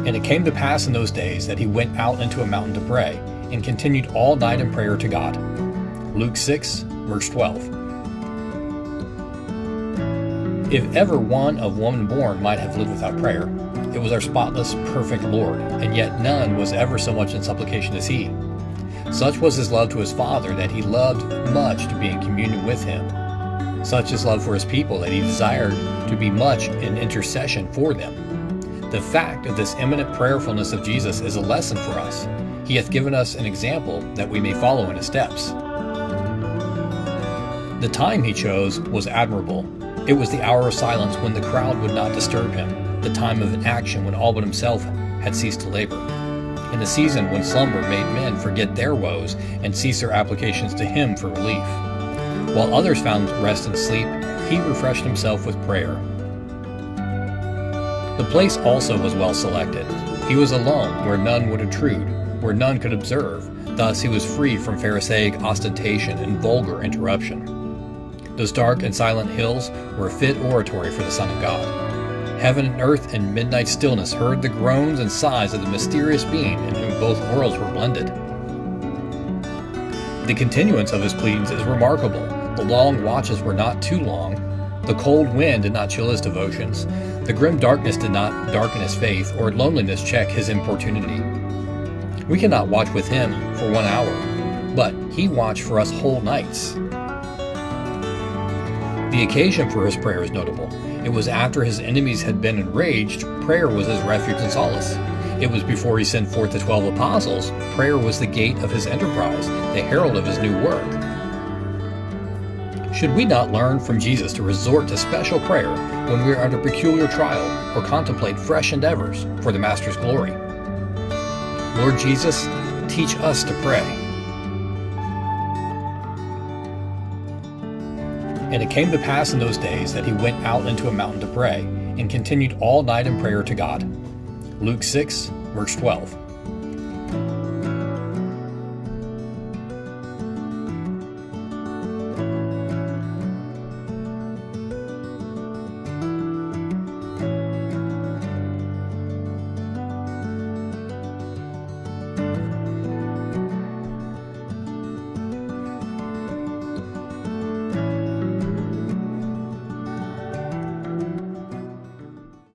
And it came to pass in those days that he went out into a mountain to pray, and continued all night in prayer to God. Luke 6, verse 12. If ever one of woman born might have lived without prayer, it was our spotless, perfect Lord, and yet none was ever so much in supplication as he. Such was his love to his Father that he loved much to be in communion with him. Such his love for his people that he desired to be much in intercession for them. The fact of this eminent prayerfulness of Jesus is a lesson for us. He hath given us an example that we may follow in his steps. The time he chose was admirable. It was the hour of silence when the crowd would not disturb him, the time of inaction when all but himself had ceased to labor, in the season when slumber made men forget their woes and cease their applications to him for relief. While others found rest in sleep, he refreshed himself with prayer. The place also was well selected. He was alone, where none would intrude, where none could observe. Thus he was free from Pharisaic ostentation and vulgar interruption. Those dark and silent hills were a fit oratory for the Son of God. Heaven and earth in midnight stillness heard the groans and sighs of the mysterious being in whom both worlds were blended. The continuance of his pleadings is remarkable. The long watches were not too long. The cold wind did not chill his devotions. The grim darkness did not darken his faith, or loneliness check his importunity. We cannot watch with him for 1 hour, but he watched for us whole nights. The occasion for his prayer is notable. It was after his enemies had been enraged. Prayer was his refuge and solace. It was before he sent forth the 12 apostles. Prayer was the gate of his enterprise, the herald of his new work. Should we not learn from Jesus to resort to special prayer when we are under peculiar trial, or contemplate fresh endeavors for the Master's glory? Lord Jesus, teach us to pray. And it came to pass in those days that he went out into a mountain to pray, and continued all night in prayer to God. Luke 6, verse 12.